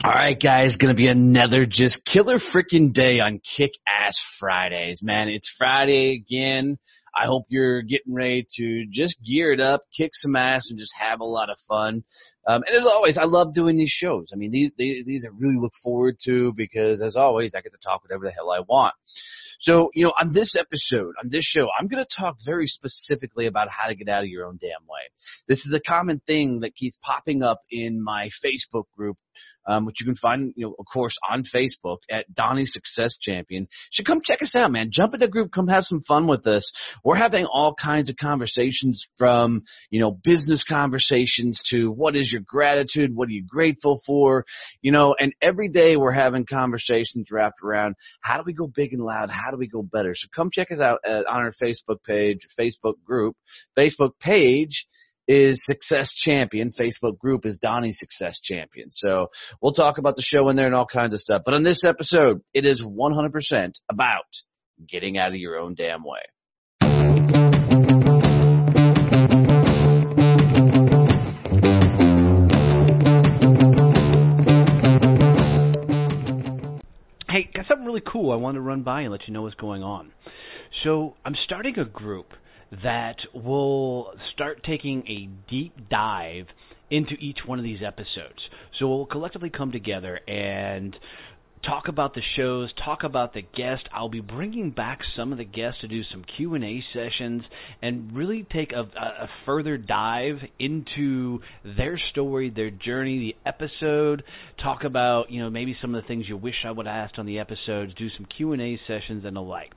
All right, guys, gonna be another just killer freaking day on Kick-Ass Fridays, man. It's Friday again. I hope you're getting ready to just gear it up, kick some ass, and just have a lot of fun. And as always, I love doing these shows. I mean, these I really look forward to because, as always, I get to talk whatever the hell I want. So, on this episode, on this show, I'm going to talk very specifically about how to get out of your own damn way. This is a common thing that keeps popping up in my Facebook group, which you can find, of course, on Facebook at Donnie Success Champion. You should come check us out, man. Jump in the group, come have some fun with us. We're having all kinds of conversations from, business conversations to what is your gratitude, what are you grateful for, and every day we're having conversations wrapped around how do we go big and loud, how do we go better. So come check us out on our Facebook page, Facebook group. Facebook page is Success Champion. Facebook group is Donnie Success Champion. So we'll talk about the show in there and all kinds of stuff. But on this episode, it is 100% about getting out of your own damn way. Hey, got something really cool I wanted to run by and let you know what's going on. So I'm starting a group that will start taking a deep dive into each one of these episodes. So we'll collectively come together and talk about the shows, talk about the guests. I'll be bringing back some of the guests to do some Q&A sessions and really take a further dive into their story, their journey, the episode, talk about, maybe some of the things you wish I would have asked on the episodes, do some Q&A sessions and the like.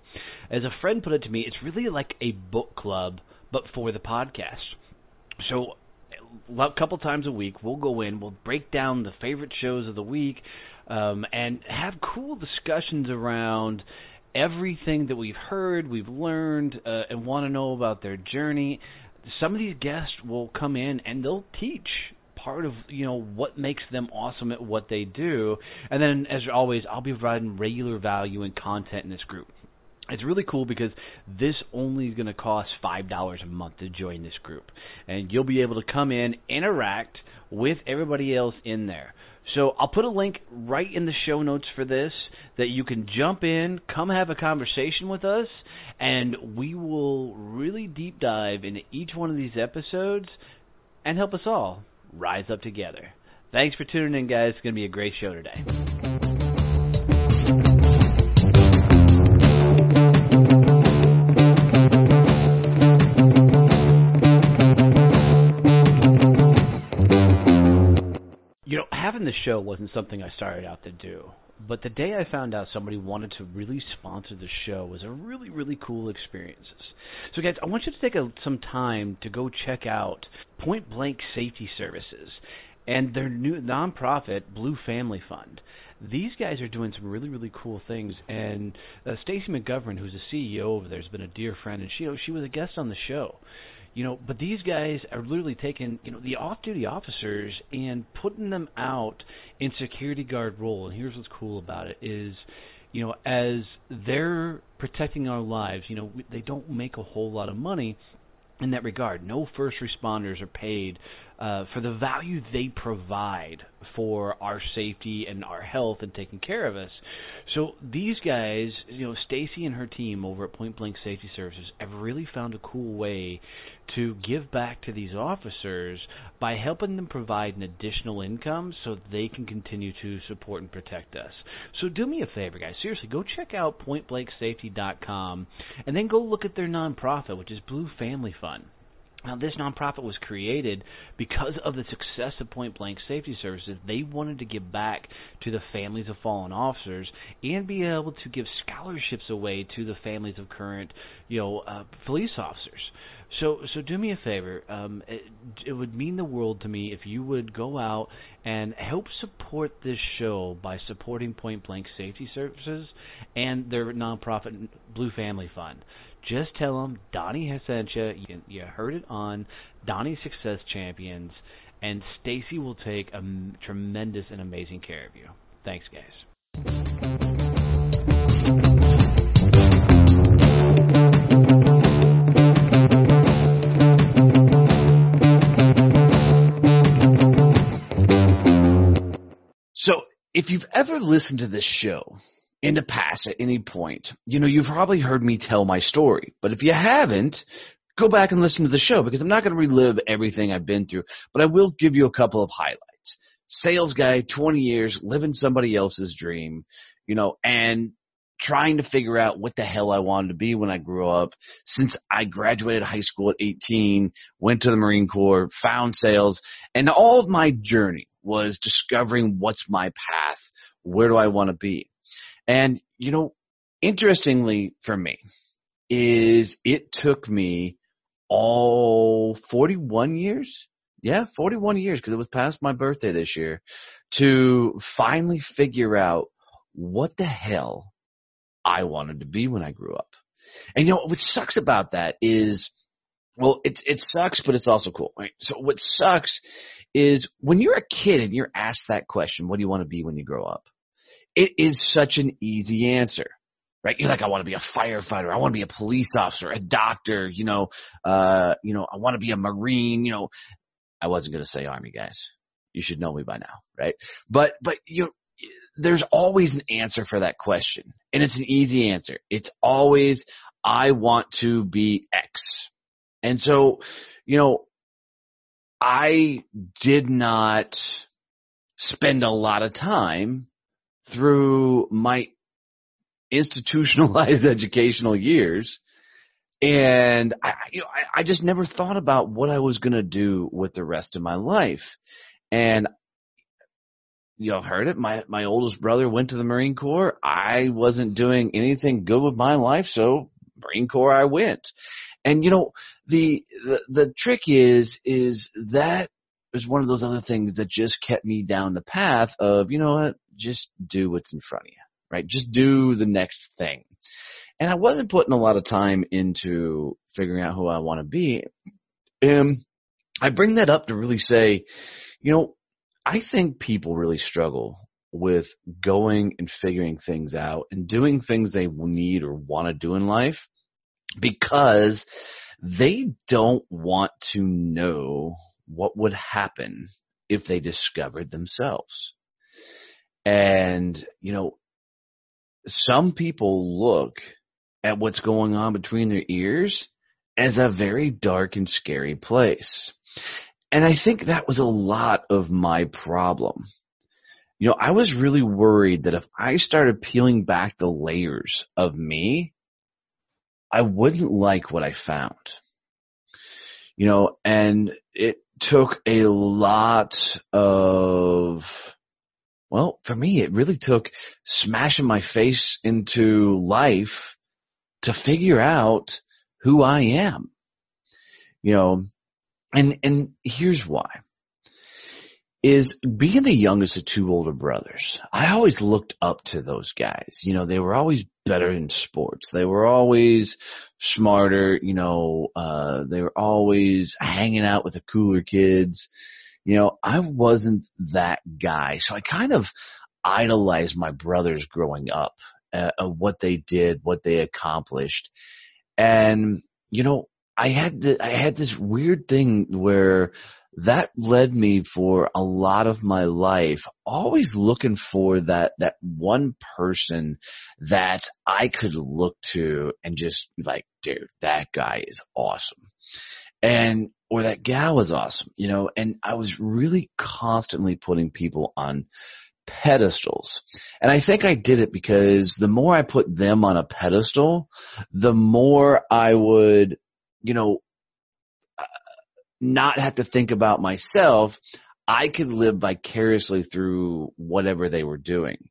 As a friend put it to me, it's really like a book club, but for the podcast. So a couple times a week, we'll go in, we'll break down the favorite shows of the week, and have cool discussions around everything that we've heard, we've learned, and want to know about their journey. Some of these guests will come in and they'll teach part of, what makes them awesome at what they do. And then, as always, I'll be providing regular value and content in this group. It's really cool because this only is going to cost $5 a month to join this group. And you'll be able to come in, interact with everybody else in there. So I'll put a link right in the show notes for this that you can jump in, come have a conversation with us, and we will really deep dive into each one of these episodes and help us all rise up together. Thanks for tuning in, guys. It's going to be a great show today. Having the show wasn't something I started out to do, but the day I found out somebody wanted to really sponsor the show was a really, really cool experience. So guys, I want you to take some time to go check out Point Blank Safety Services and their new nonprofit Blue Family Fund. These guys are doing some really, really cool things, and Stacy McGovern, who's the CEO over there, has been a dear friend, and she was a guest on the show. But these guys are literally taking, the off-duty officers and putting them out in security guard role. And here's what's cool about it is, as they're protecting our lives, they don't make a whole lot of money in that regard. No first responders are paid for the value they provide for our safety and our health and taking care of us. So these guys, Stacy and her team over at Point Blank Safety Services have really found a cool way to give back to these officers by helping them provide an additional income so they can continue to support and protect us. So do me a favor, guys. Seriously, go check out pointblanksafety.com and then go look at their nonprofit, which is Blue Family Fund. Now, this nonprofit was created because of the success of Point Blank Safety Services. They wanted to give back to the families of fallen officers and be able to give scholarships away to the families of current, police officers. So do me a favor. It would mean the world to me if you would go out and help support this show by supporting Point Blank Safety Services and their nonprofit Blue Family Fund. Just tell them Donnie has sent you. You heard it on Donnie Success Champions, and Stacy will take a tremendous and amazing care of you. Thanks, guys. So if you've ever listened to this show in the past at any point, you've probably heard me tell my story. But if you haven't, go back and listen to the show, because I'm not going to relive everything I've been through, but I will give you a couple of highlights. Sales guy, 20 years, living somebody else's dream, and trying to figure out what the hell I wanted to be when I grew up. Since I graduated high school at 18, went to the Marine Corps, found sales, and all of my journey was discovering what's my path, where do I want to be. And, interestingly for me is it took me all 41 years. Yeah, 41 years, because it was past my birthday this year, to finally figure out what the hell I wanted to be when I grew up. And what sucks about that is, well, it sucks, but it's also cool, right? So what sucks is when you're a kid and you're asked that question, what do you want to be when you grow up? It is such an easy answer, right? You're like, I want to be a firefighter. I want to be a police officer, a doctor, I want to be a Marine, I wasn't going to say Army, guys. You should know me by now, right? But there's always an answer for that question, and it's an easy answer. It's always, I want to be X. And so, I did not spend a lot of time through my institutionalized educational years, and I just never thought about what I was going to do with the rest of my life. And I've heard it. My oldest brother went to the Marine Corps. I wasn't doing anything good with my life, so Marine Corps I went. And the trick is that is one of those other things that just kept me down the path of, what, just do what's in front of you, right? Just do the next thing. And I wasn't putting a lot of time into figuring out who I want to be. And I bring that up to really say, I think people really struggle with going and figuring things out and doing things they need or want to do in life because they don't want to know what would happen if they discovered themselves. And, some people look at what's going on between their ears as a very dark and scary place. And I think that was a lot of my problem. I was really worried that if I started peeling back the layers of me, I wouldn't like what I found. And it took a lot of, well, for me, it really took smashing my face into life to figure out who I am. And here's why. Is being the youngest of two older brothers, I always looked up to those guys. They were always better in sports. They were always smarter. They were always hanging out with the cooler kids. I wasn't that guy. So I kind of idolized my brothers growing up, what they did, what they accomplished. And, I had this weird thing where that led me for a lot of my life, always looking for that one person that I could look to and just be like, dude, that guy is awesome. Or that gal is awesome, and I was really constantly putting people on pedestals. And I think I did it because the more I put them on a pedestal, the more I would, not have to think about myself. I could live vicariously through whatever they were doing.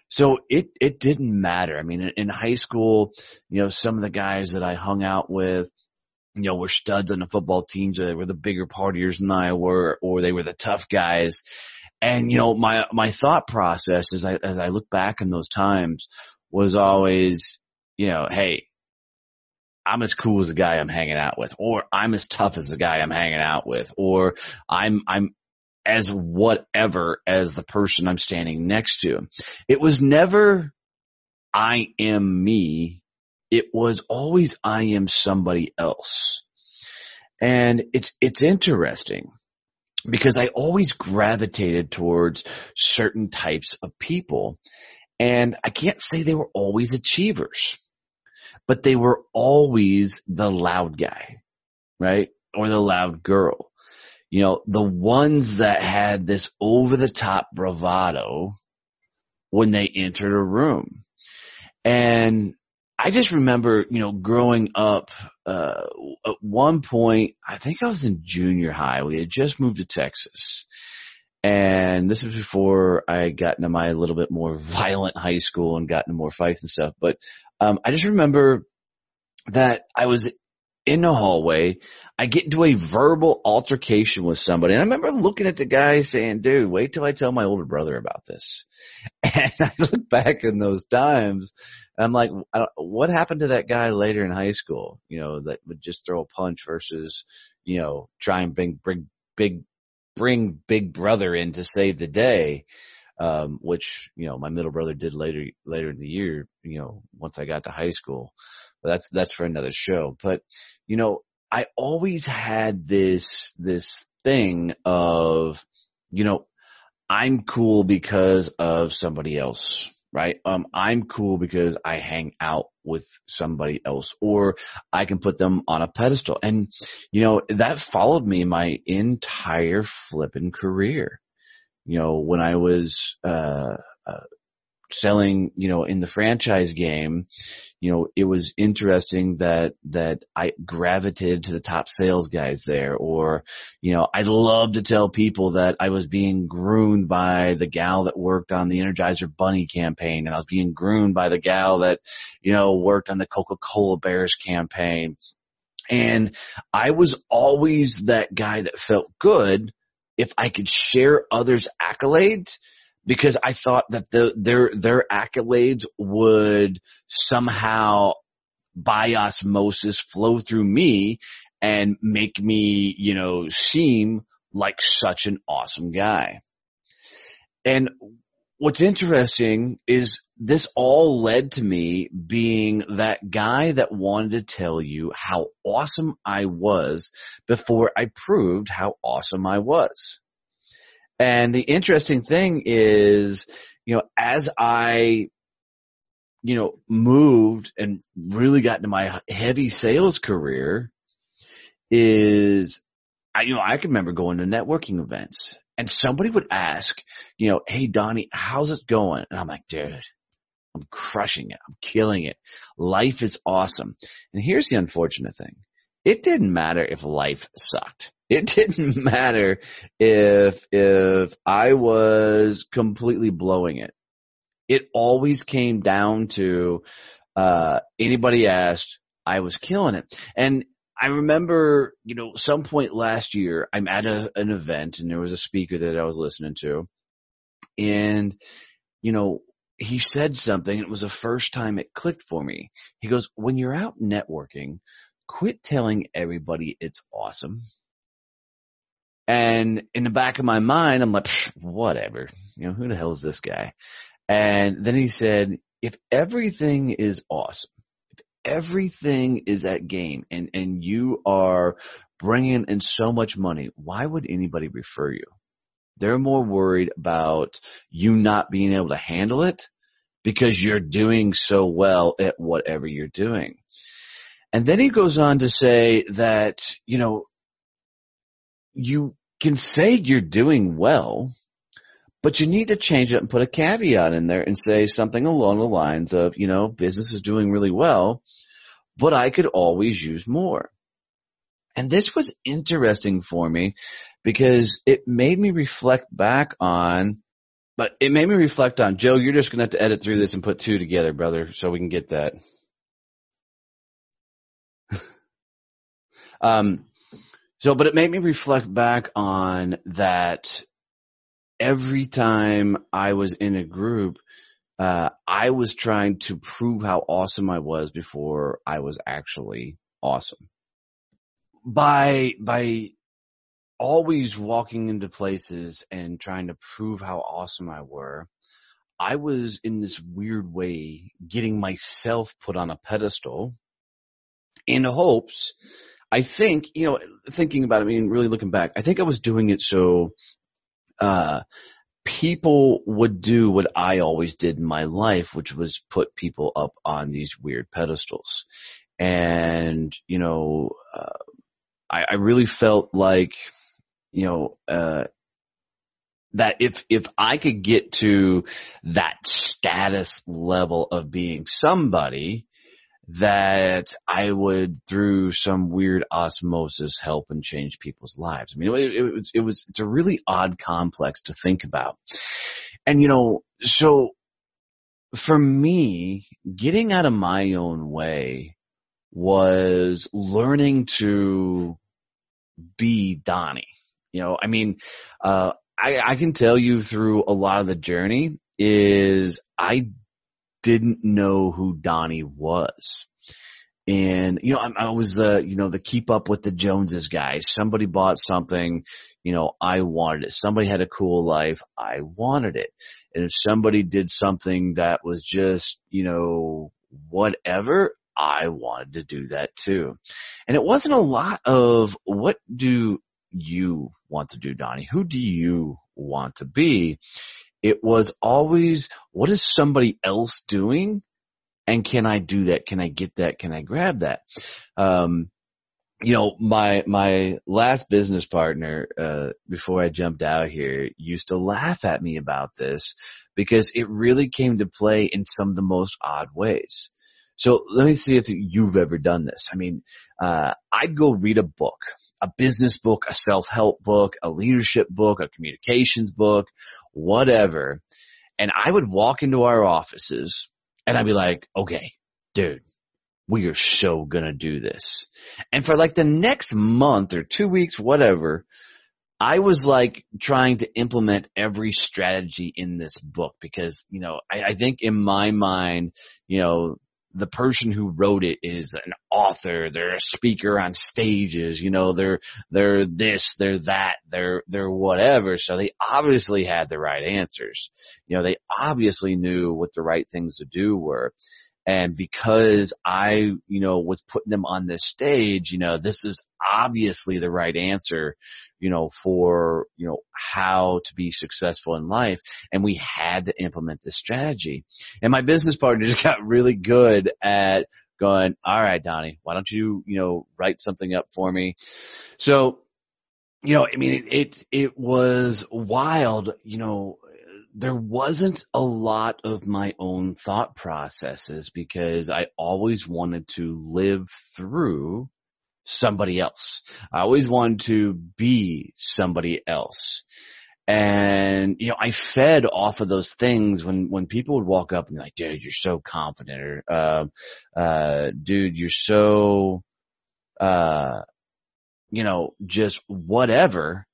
So it didn't matter. I mean, in high school, some of the guys that I hung out with, were studs on the football teams, or they were the bigger partiers than I were, or they were the tough guys. And, my thought process as I look back in those times was always, hey, I'm as cool as the guy I'm hanging out with, or I'm as tough as the guy I'm hanging out with, or I'm as whatever as the person I'm standing next to. It was never I am me. It was always I am somebody else. And it's interesting because I always gravitated towards certain types of people. And I can't say they were always achievers, but they were always the loud guy, right? Or the loud girl. You know, the ones that had this over the top bravado when they entered a room. And I just remember, you know, growing up, at one point, I think I was in junior high. We had just moved to Texas. And this was before I got into my little bit more violent high school and got into more fights and stuff. But, I just remember that I was in the hallway. I get into a verbal altercation with somebody. And I remember looking at the guy saying, dude, wait till I tell my older brother about this. And I look back in those times and I'm like, what happened to that guy later in high school, you know, that would just throw a punch versus, you know, try and bring big brother in to save the day. Which, you know, my middle brother did later in the year, you know, once I got to high school. But that's for another show. But, you know, I always had this thing of, you know, I'm cool because of somebody else, right? I'm cool because I hang out with somebody else, or I can put them on a pedestal. And, you know, that followed me my entire flipping career. You know, when I was, selling, you know, in the franchise game, you know, it was interesting that I gravitated to the top sales guys there. Or, you know, I'd love to tell people that I was being groomed by the gal that worked on the Energizer Bunny campaign, and I was being groomed by the gal that, you know, worked on the Coca-Cola Bears campaign. And I was always that guy that felt good if I could share others' accolades, because I thought that their accolades would somehow by osmosis flow through me and make me, you know, seem like such an awesome guy. And what's interesting is this all led to me being that guy that wanted to tell you how awesome I was before I proved how awesome I was. And the interesting thing is, you know, as I, you know, moved and really got into my heavy sales career, is, you know, I can remember going to networking events and somebody would ask, you know, hey, Donnie, how's it going? And I'm like, dude, I'm crushing it. I'm killing it. Life is awesome. And here's the unfortunate thing. It didn't matter if life sucked. It didn't matter if I was completely blowing it. It always came down to, anybody asked, I was killing it. And I remember, you know, some point last year, I'm at an event and there was a speaker that I was listening to, and, you know, he said something. It was the first time it clicked for me. He goes, when you're out networking, quit telling everybody it's awesome. And in the back of my mind, I'm like, whatever, you know, who the hell is this guy? And then he said, if everything is awesome, if everything is at game and you are bringing in so much money, why would anybody refer you? They're more worried about you not being able to handle it because you're doing so well at whatever you're doing. And then he goes on to say that, you know, you can say you're doing well, but you need to change it and put a caveat in there and say something along the lines of, you know, business is doing really well, but I could always use more. And this was interesting for me because it made me reflect on, Joe, you're just going to have to edit through this and put two together, brother, so we can get that. But it made me reflect back on that every time I was in a group, I was trying to prove how awesome I was before I was actually awesome. By always walking into places and trying to prove how awesome I were, I was in this weird way getting myself put on a pedestal in hopes I think, thinking about it, I mean, really looking back, I think I was doing it so, people would do what I always did in my life, which was put people up on these weird pedestals. And, I really felt like, that if I could get to that status level of being somebody, that I would, through some weird osmosis, help and change people's lives. I mean, it's a really odd complex to think about. And, so for me, getting out of my own way was learning to be Donnie. I can tell you through a lot of the journey is I didn't know who Donnie was. And, I was the keep up with the Joneses guy. Somebody bought something, I wanted it. Somebody had a cool life. I wanted it. And if somebody did something that was just, whatever, I wanted to do that too. And it wasn't a lot of what do you want to do, Donnie? Who do you want to be? It was always, what is somebody else doing? And can I do that? Can I get that? Can I grab that? My last business partner, before I jumped out here, used to laugh at me about this because it really came to play in some of the most odd ways. So let me see if you've ever done this. I mean, I'd go read a book, a business book, a self-help book, a leadership book, a communications book, whatever. And I would walk into our offices and I'd be like, okay, dude, we are so gonna do this. And for like the next month or 2 weeks, whatever, I was like trying to implement every strategy in this book because, I think in my mind, the person who wrote it is an author. They're a speaker on stages. They're this, they're that, they're whatever. So they obviously had the right answers. They obviously knew what the right things to do were. And because I, was putting them on this stage, this is obviously the right answer, for, how to be successful in life. And we had to implement this strategy. And my business partner just got really good at going, all right, Donnie, why don't you, write something up for me? So, it was wild, there wasn't a lot of my own thought processes because I always wanted to live through somebody else. I always wanted to be somebody else. And, I fed off of those things when people would walk up and be like, dude, you're so confident, or, dude, you're so, just whatever.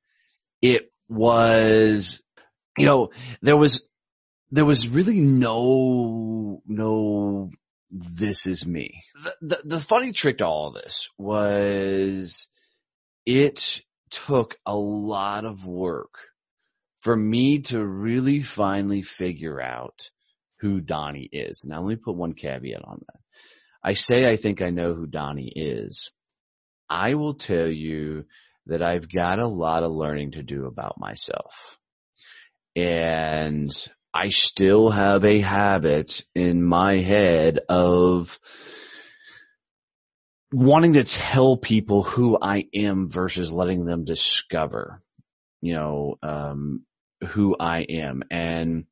It was, there was really no, this is me. The funny trick to all of this was it took a lot of work for me to really finally figure out who Donnie is. Now let me put one caveat on that. I say I think I know who Donnie is. I will tell you that I've got a lot of learning to do about myself. And I still have a habit in my head of wanting to tell people who I am versus letting them discover, who I am. And,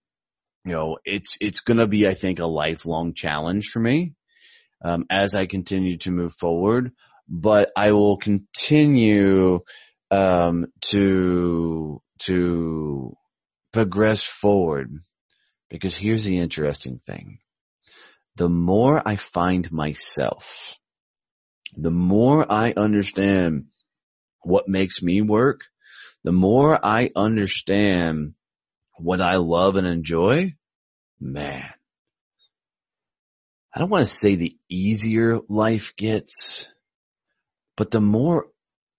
it's going to be, I think, a lifelong challenge for me, as I continue to move forward, but I will continue, to progress forward, because here's the interesting thing. The more I find myself, the more I understand what makes me work, the more I understand what I love and enjoy, man, I don't want to say the easier life gets, but the more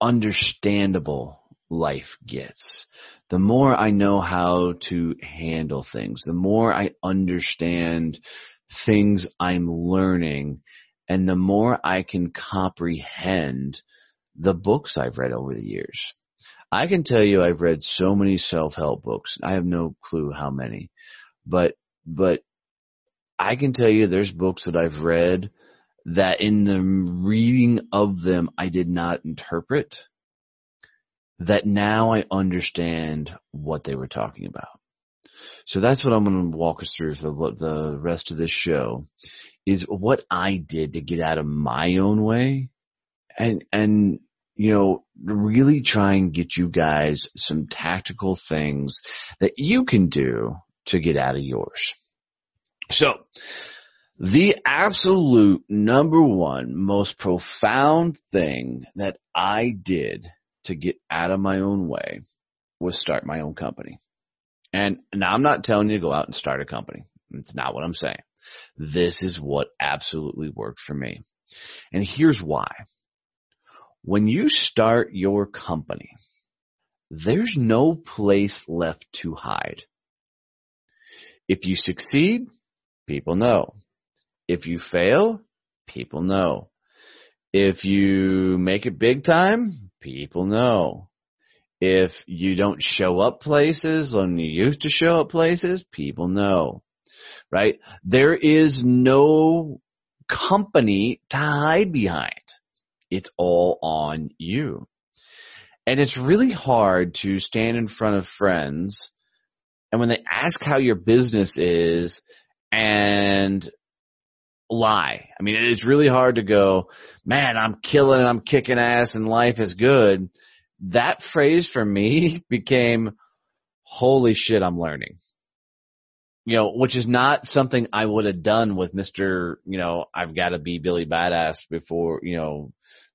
understandable life gets. The more I know how to handle things, the more I understand things I'm learning, and the more I can comprehend the books I've read over the years. I can tell you I've read so many self-help books. I have no clue how many, but I can tell you there's books that I've read that in the reading of them I did not interpret, that now I understand what they were talking about. So that's what I'm going to walk us through for the rest of this show, is what I did to get out of my own way and really try and get you guys some tactical things that you can do to get out of yours. So the absolute number one most profound thing that I did to get out of my own way was start my own company. And now I'm not telling you to go out and start a company. It's not what I'm saying. This is what absolutely worked for me. And here's why. When you start your company, there's no place left to hide. If you succeed, people know. If you fail, people know. If you make it big time, people know. If you don't show up places when you used to show up places, people know, right? There is no company to hide behind. It's all on you. And it's really hard to stand in front of friends and when they ask how your business is and lie. I mean, it's really hard to go, man, I'm killing it, I'm kicking ass and life is good. That phrase for me became, holy shit, I'm learning. Which is not something I would have done with Mr., I've got to be Billy Badass before,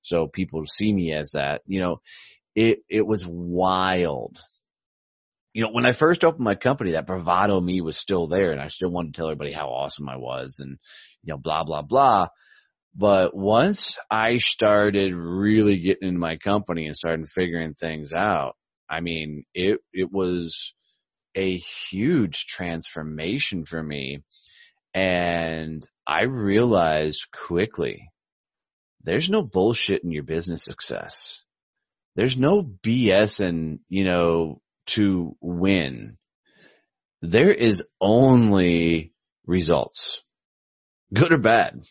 so people see me as that. It was wild. When I first opened my company, that bravado me was still there, and I still wanted to tell everybody how awesome I was and, blah, blah, blah. But once I started really getting into my company and started figuring things out, I mean, it was a huge transformation for me. And I realized quickly, there's no bullshit in your business success. There's no BS in, to win. There is only results, good or bad,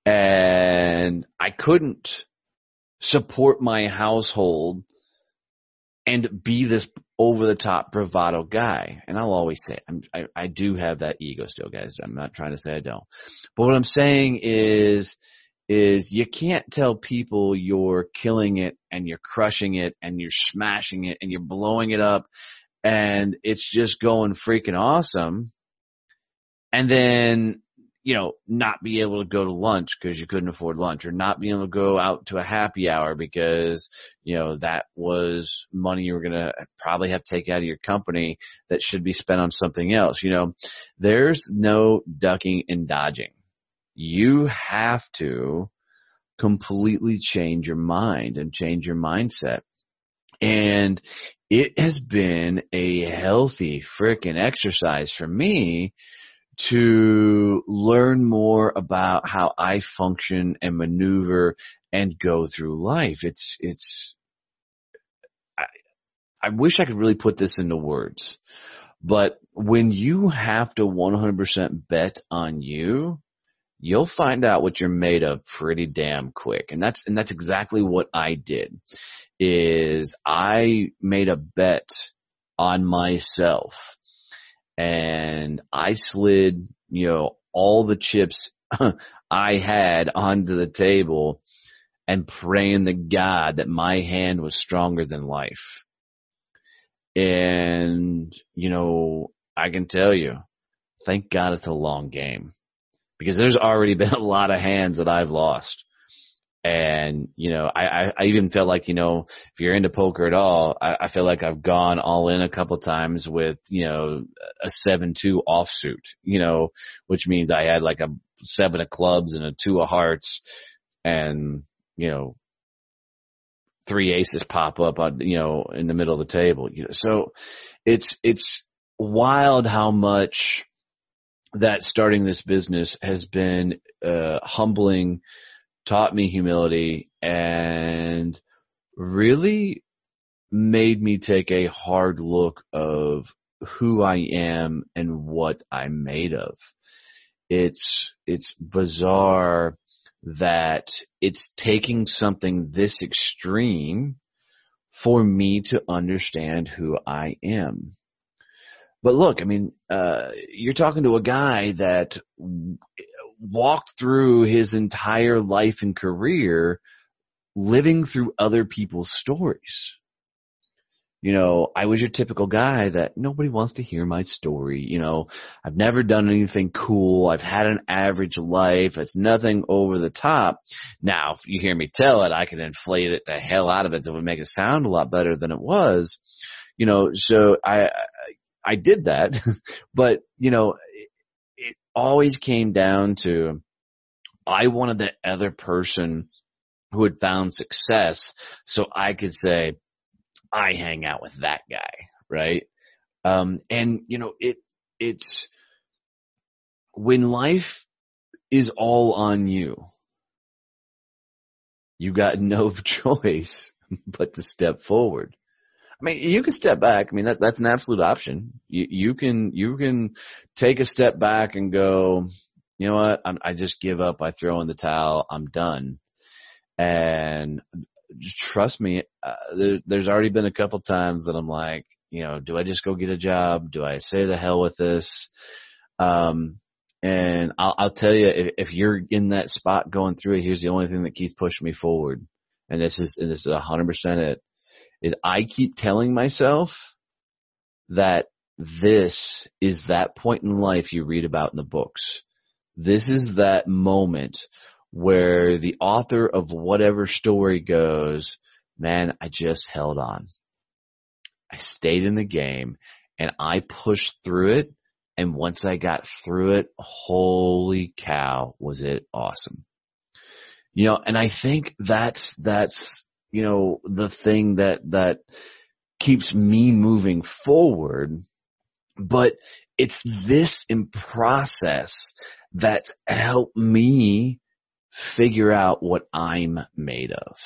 and I couldn't support my household and be this over-the-top bravado guy. And I'll always say it. I do have that ego still, guys. I'm not trying to say I don't. But what I'm saying is you can't tell people you're killing it and you're crushing it and you're smashing it and you're blowing it up and it's just going freaking awesome. And then, not be able to go to lunch because you couldn't afford lunch, or not being able to go out to a happy hour because, that was money you were going to probably have to take out of your company that should be spent on something else. There's no ducking and dodging. You have to completely change your mind and change your mindset. And it has been a healthy freaking exercise for me to learn more about how I function and maneuver and go through life. I wish I could really put this into words, but when you have to 100% bet on you, you'll find out what you're made of pretty damn quick. And that's exactly what I did, is I made a bet on myself. And I slid, all the chips I had onto the table and praying to God that my hand was stronger than life. And, I can tell you, thank God it's a long game, because there's already been a lot of hands that I've lost. And, I even felt like, if you're into poker at all, I feel like I've gone all in a couple of times with, a 7-2 offsuit, which means I had like a 7 of clubs and a 2 of hearts and, 3 aces pop up on, in the middle of the table. So it's wild how much that starting this business has been, humbling taught me humility, and really made me take a hard look of who I am and what I'm made of. It's bizarre that it's taking something this extreme for me to understand who I am. But look, I mean, you're talking to a guy that walked through his entire life and career living through other people's stories. You know, I was your typical guy that nobody wants to hear my story. You know, I've never done anything cool. I've had an average life. It's nothing over the top. Now, if you hear me tell it, I can inflate it the hell out of it to make it sound a lot better than it was. You know, so I did that, but you know, it always came down to I wanted the other person who had found success so I could say, I hang out with that guy, right? And you know, it's when life is all on you, you got no choice but to step forward. I mean, you can step back. I mean, that's an absolute option. You can take a step back and go, you know what? I just give up. I throw in the towel. I'm done. And trust me, there's already been a couple times that I'm like, you know, do I just go get a job? Do I say the hell with this? And I'll tell you, if you're in that spot going through it, here's the only thing that keeps pushing me forward. And this is 100% it, is I keep telling myself that this is that point in life you read about in the books. This is that moment where the author of whatever story goes, man, I just held on. I stayed in the game and I pushed through it. And once I got through it, holy cow, was it awesome. You know, and I think that's, you know, the thing that keeps me moving forward. But it's this in process that's helped me figure out what I'm made of.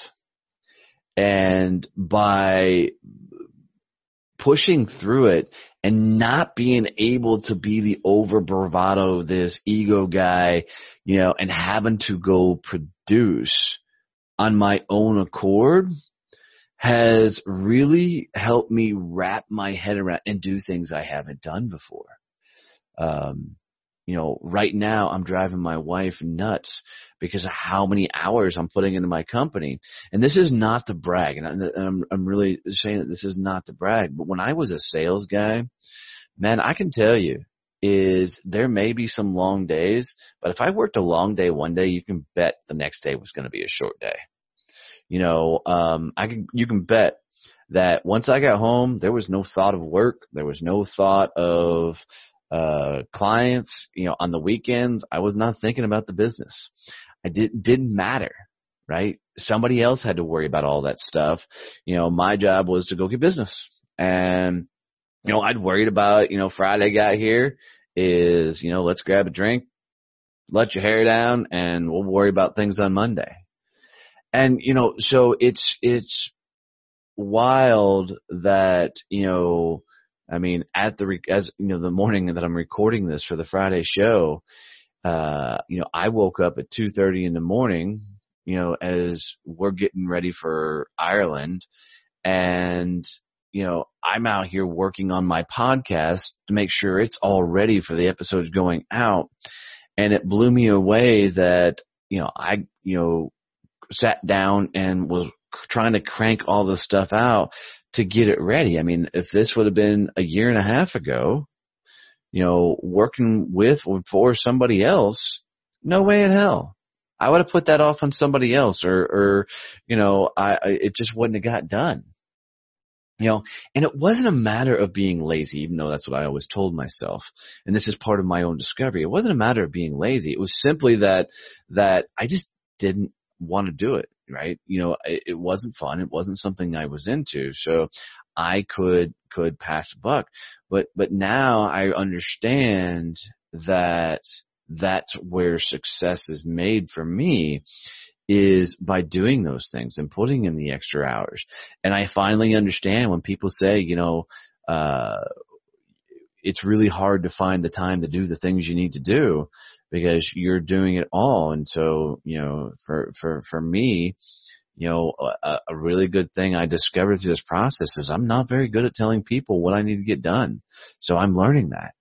And by pushing through it and not being able to be the over bravado, this ego guy, you know, and having to go produce on my own accord has really helped me wrap my head around and do things I haven't done before. You know, right now I'm driving my wife nuts because of how many hours I'm putting into my company. And this is not to brag. And I'm really saying that this is not to brag. But when I was a sales guy, man, I can tell you is there may be some long days, but if I worked a long day one day, you can bet the next day was going to be a short day. You know, you can bet that once I got home, there was no thought of work. There was no thought of clients. You know, on the weekends, I was not thinking about the business. Didn't matter, right? Somebody else had to worry about all that stuff. You know, my job was to go get business. And, you know, I'd worried about, you know, Friday got here is, you know, let's grab a drink, let your hair down, and we'll worry about things on Monday. And, you know, so it's wild that, you know, I mean, as you know, the morning that I'm recording this for the Friday show, you know, I woke up at 2:30 in the morning, you know, as we're getting ready for Ireland, and, you know, I'm out here working on my podcast to make sure it's all ready for the episodes going out. And it blew me away that, you know, I, you know, sat down and was trying to crank all this stuff out to get it ready. I mean, if this would have been a year and a half ago, you know, working with or for somebody else, no way in hell. I would have put that off on somebody else or you know, it just wouldn't have got done. You know, and it wasn't a matter of being lazy, even though that's what I always told myself. And this is part of my own discovery. It wasn't a matter of being lazy. It was simply that I just didn't want to do it, right? You know, it wasn't fun. It wasn't something I was into. So I could pass the buck. But now I understand that that's where success is made for me, is by doing those things and putting in the extra hours. And I finally understand when people say, it's really hard to find the time to do the things you need to do because you're doing it all. And so, for me, a really good thing I discovered through this process is I'm not very good at telling people what I need to get done. So I'm learning that,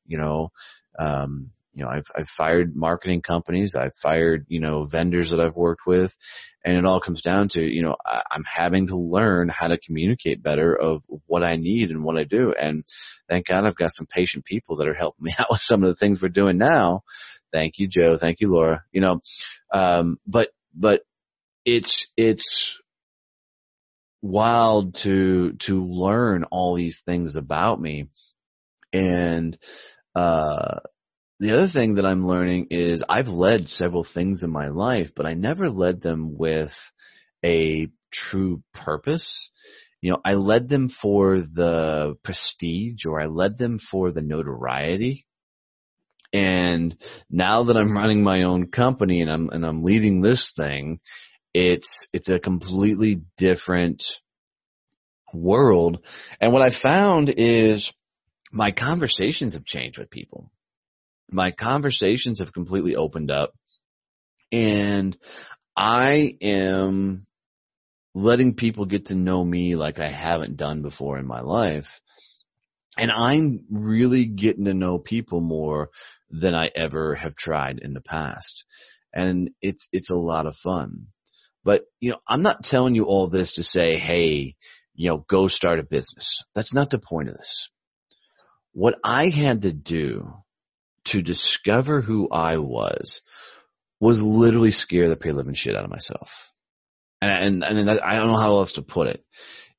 I've fired marketing companies. I've fired, vendors that I've worked with, and it all comes down to, I'm having to learn how to communicate better of what I need and what I do. And thank God I've got some patient people that are helping me out with some of the things we're doing now. Thank you, Joe. Thank you, Laura. But it's wild to learn all these things about me. And, the other thing that I'm learning is I've led several things in my life, but I never led them with a true purpose. I led them for the prestige, or I led them for the notoriety. And now that I'm running my own company and I'm leading this thing, it's a completely different world. And what I found is my conversations have changed with people. My conversations have completely opened up, and I am letting people get to know me like I haven't done before in my life. And I'm really getting to know people more than I ever have tried in the past. And it's a lot of fun. But, I'm not telling you all this to say, hey, go start a business. That's not the point of this. What I had to do to discover who I was literally scare the pure living shit out of myself. And that, I don't know how else to put it,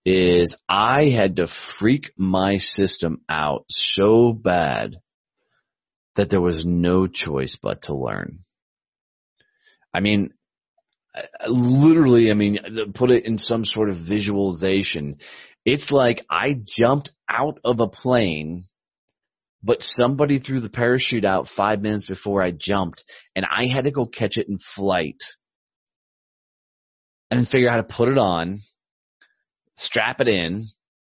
is I had to freak my system out so bad that there was no choice but to learn. I mean, literally, put it in some sort of visualization. It's like I jumped out of a plane, but somebody threw the parachute out 5 minutes before I jumped, and I had to go catch it in flight and figure out how to put it on, strap it in,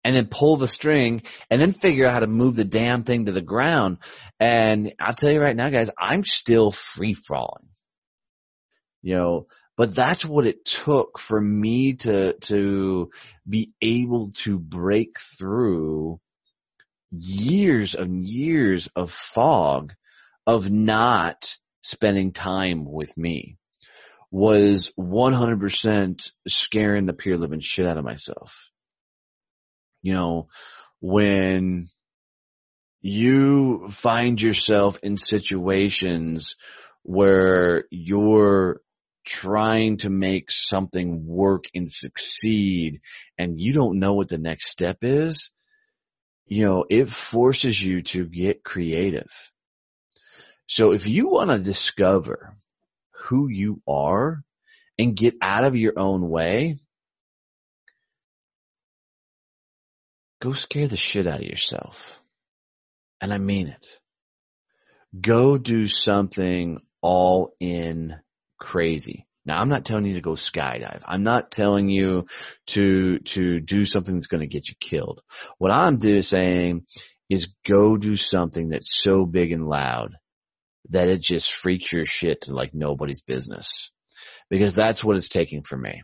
and then pull the string, and then figure out how to move the damn thing to the ground. And I'll tell you right now, guys, I'm still free falling. But that's what it took for me to be able to break through years and years of fog of not spending time with me. Was 100% scaring the pure living shit out of myself. When you find yourself in situations where you're trying to make something work and succeed and you don't know what the next step is, it forces you to get creative. So if you want to discover who you are and get out of your own way, go scare the shit out of yourself. And I mean it. Go do something all in crazy. Now, I'm not telling you to go skydive. I'm not telling you to do something that's going to get you killed. What I'm saying is go do something that's so big and loud that it just freaks your shit to like nobody's business. Because that's what it's taking for me.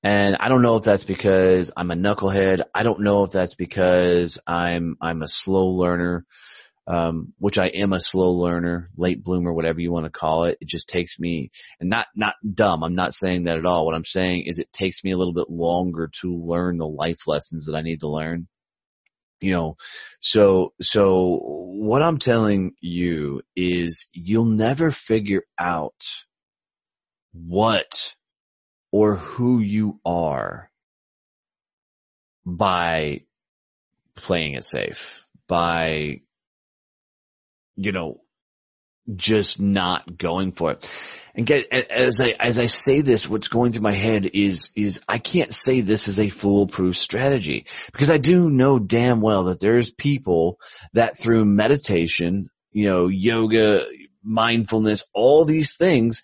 And I don't know if that's because I'm a knucklehead. I don't know if that's because I'm a slow learner, which I am a slow learner, late bloomer, whatever you want to call it. It just takes me, and not dumb. I'm not saying that at all. What I'm saying is it takes me a little bit longer to learn the life lessons that I need to learn. So what I'm telling you is you'll never figure out what or who you are by playing it safe, by, just not going for it. And as I say this, what's going through my head is I can't say this is a foolproof strategy, because I do know damn well that there's people that through meditation, yoga, mindfulness, all these things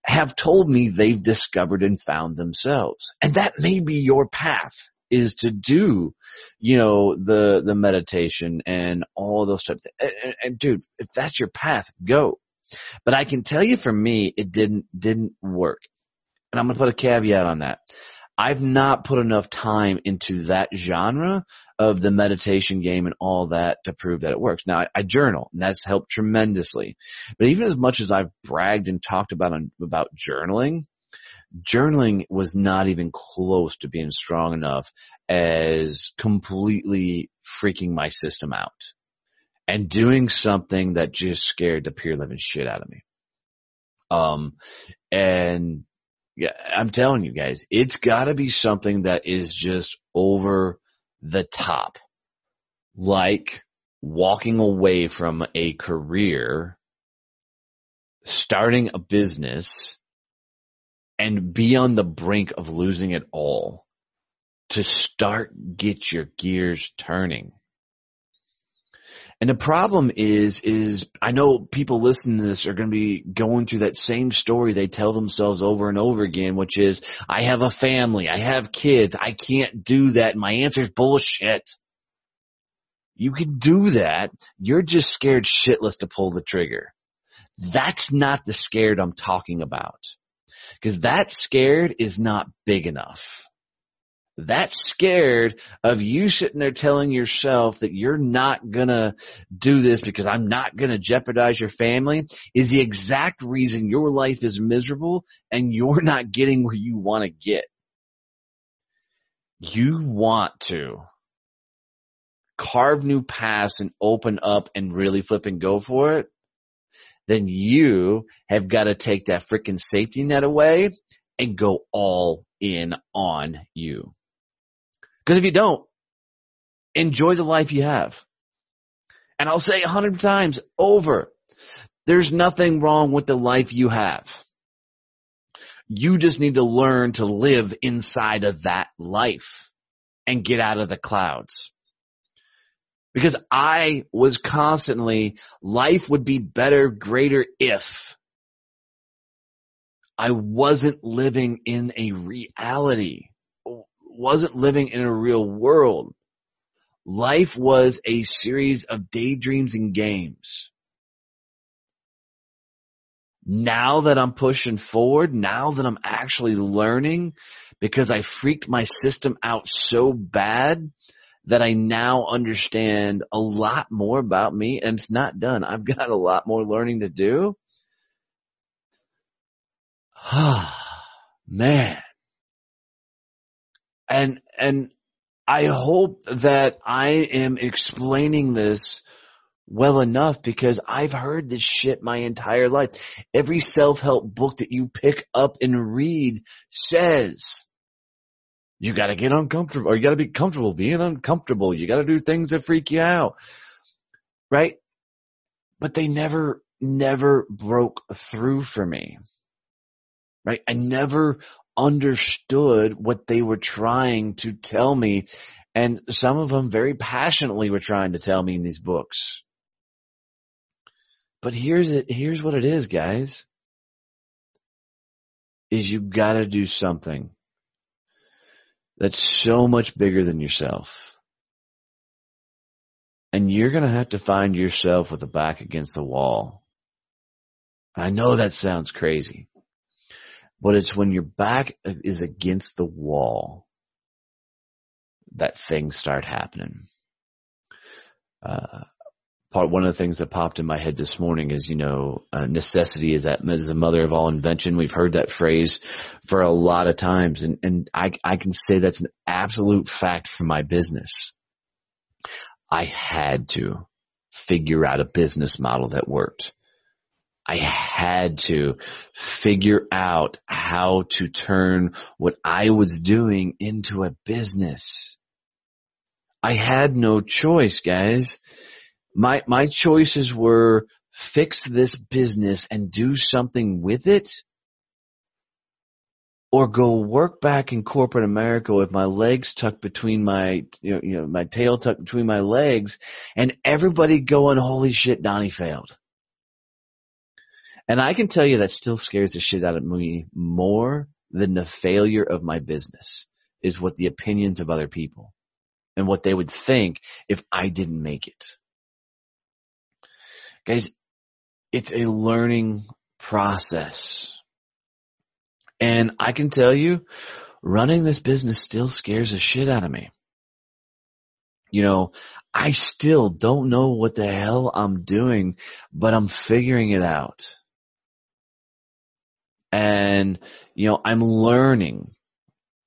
have told me they've discovered and found themselves. And that may be your path, is to do, the meditation and all those types of things. And dude, if that's your path, go. But I can tell you for me, it didn't work. And I'm going to put a caveat on that. I've not put enough time into that genre of the meditation game and all that to prove that it works. Now, I journal, and that's helped tremendously. But even as much as I've bragged and talked about journaling was not even close to being strong enough as completely freaking my system out and doing something that just scared the pure living shit out of me. And yeah, I'm telling you guys, it's gotta be something that is just over the top. Like walking away from a career, starting a business, and be on the brink of losing it all to get your gears turning. And the problem is I know people listening to this are going to be going through that same story they tell themselves over and over again, which is, I have a family, I have kids, I can't do that. And my answer is bullshit. You can do that. You're just scared shitless to pull the trigger. That's not the scared I'm talking about. Because that scared is not big enough. That scared of you sitting there telling yourself that you're not going to do this because I'm not going to jeopardize your family is the exact reason your life is miserable and you're not getting where you want to get. You want to carve new paths and open up and really flip and go for it, then you have got to take that freaking safety net away and go all in on you. Because if you don't, enjoy the life you have. And I'll say 100 times over, there's nothing wrong with the life you have. You just need to learn to live inside of that life and get out of the clouds. Because I was constantly, life would be better, greater if I wasn't living in a reality. Wasn't living in a real world. Life was a series of daydreams and games. Now that I'm pushing forward, now that I'm actually learning, because I freaked my system out so bad that I now understand a lot more about me, and it's not done. I've got a lot more learning to do. Man. And I hope that I am explaining this well enough, because I've heard this shit my entire life. Every self-help book that you pick up and read says you got to get uncomfortable, or you got to be comfortable being uncomfortable. You got to do things that freak you out, right? But they never broke through for me, right? I never understood what they were trying to tell me, and some of them very passionately were trying to tell me in these books. But here's what it is, guys, is you gotta do something that's so much bigger than yourself. And you're gonna have to find yourself with the back against the wall. I know that sounds crazy, but it's when your back is against the wall that things start happening. One of the things that popped in my head this morning is, necessity is the mother of all invention. We've heard that phrase for a lot of times, and I can say that's an absolute fact for my business. I had to figure out a business model that worked. I had to figure out how to turn what I was doing into a business. I had no choice, guys. My choices were fix this business and do something with it, or go work back in corporate America with my legs tucked between my tail tucked between my legs, and everybody going, holy shit, Donnie failed. And I can tell you that still scares the shit out of me more than the failure of my business is what the opinions of other people and what they would think if I didn't make it. Guys, it's a learning process. And I can tell you, running this business still scares the shit out of me. You know, I still don't know what the hell I'm doing, but I'm figuring it out. And, you know, I'm learning.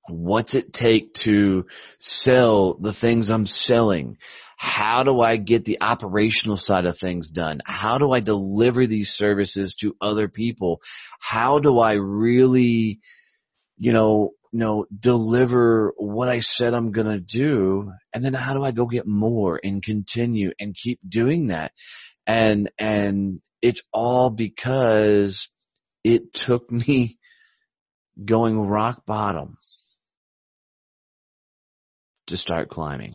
What's it take to sell the things I'm selling? How do I get the operational side of things done? How do I deliver these services to other people? How do I really, deliver what I said I'm going to do? And then how do I go get more and continue and keep doing that? And it's all because it took me going rock bottom to start climbing.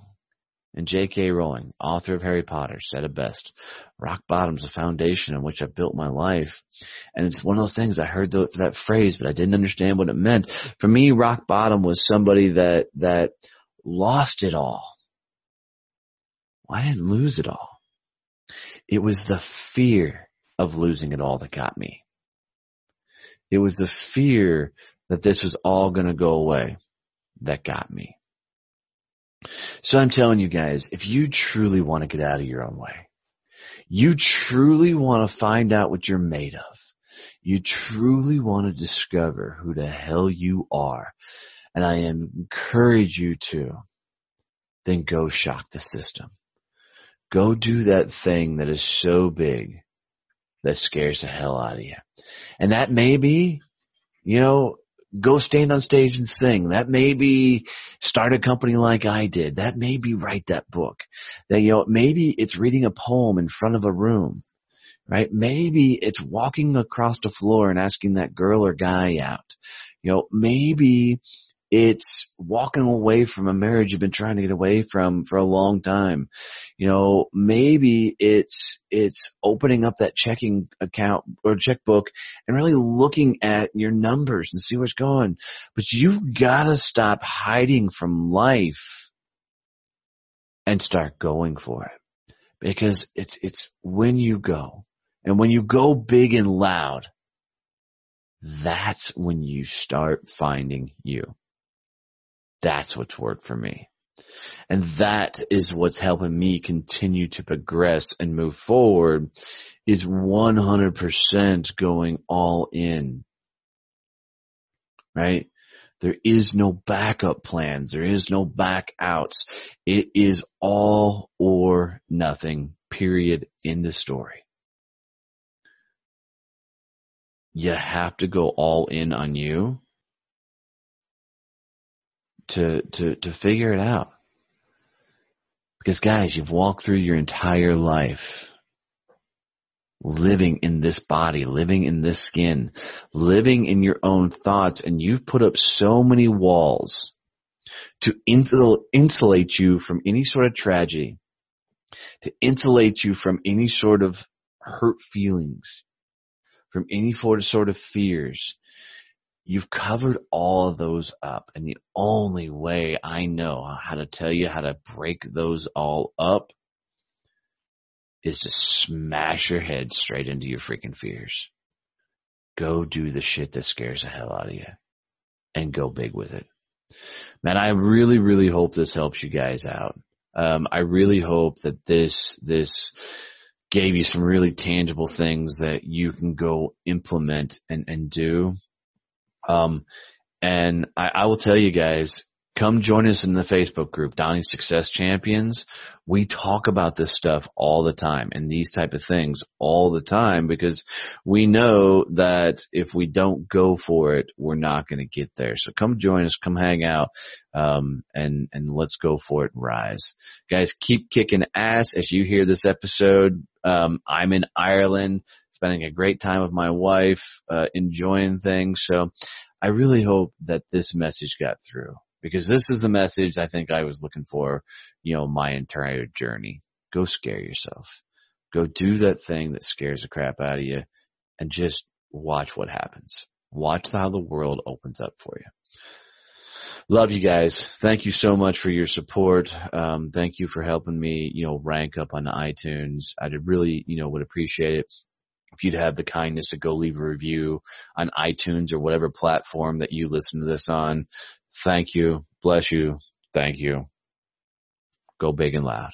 And J.K. Rowling, author of Harry Potter, said it best. Rock bottom's the foundation on which I built my life. And it's one of those things, I heard that phrase, but I didn't understand what it meant. For me, rock bottom was somebody that lost it all. Well, I didn't lose it all. It was the fear of losing it all that got me. It was the fear that this was all going to go away that got me. So I'm telling you guys, if you truly want to get out of your own way, you truly want to find out what you're made of, you truly want to discover who the hell you are, and I encourage you to, then go shock the system. Go do that thing that is so big that scares the hell out of you. And that may be, go stand on stage and sing. That may be start a company like I did. That may be write that book. That, maybe it's reading a poem in front of a room, right? Maybe it's walking across the floor and asking that girl or guy out. Maybe it's walking away from a marriage you've been trying to get away from for a long time. Maybe it's opening up that checking account or checkbook and really looking at your numbers and see what's going. But you've got to stop hiding from life and start going for it. Because it's when you go, and when you go big and loud, that's when you start finding you. That's what's worked for me. And that is what's helping me continue to progress and move forward, is 100% going all in. Right? There is no backup plans. There is no back outs. It is all or nothing, period, in the story. You have to go all in on you to figure it out. Because guys, you've walked through your entire life living in this body, living in this skin, living in your own thoughts, and you've put up so many walls to insulate you from any sort of tragedy, to insulate you from any sort of hurt feelings, from any sort of fears. You've covered all of those up, and the only way I know how to tell you how to break those all up is to smash your head straight into your freaking fears. Go do the shit that scares the hell out of you and go big with it. Man, I really, really hope this helps you guys out. I really hope that this gave you some really tangible things that you can go implement and do. And I will tell you guys, come join us in the Facebook group, Donnie Success Champions. We talk about this stuff all the time and these type of things all the time, because we know that if we don't go for it, we're not going to get there. So come join us, come hang out, and let's go for it and rise. Guys, keep kicking ass as you hear this episode. I'm in Ireland, spending a great time with my wife, enjoying things. So I really hope that this message got through, because this is the message I think I was looking for, my entire journey. Go scare yourself. Go do that thing that scares the crap out of you and just watch what happens. Watch how the world opens up for you. Love you guys. Thank you so much for your support. Thank you for helping me, rank up on iTunes. I really, would appreciate it if you'd have the kindness to go leave a review on iTunes or whatever platform that you listen to this on. Thank you. Bless you. Thank you. Go big and loud.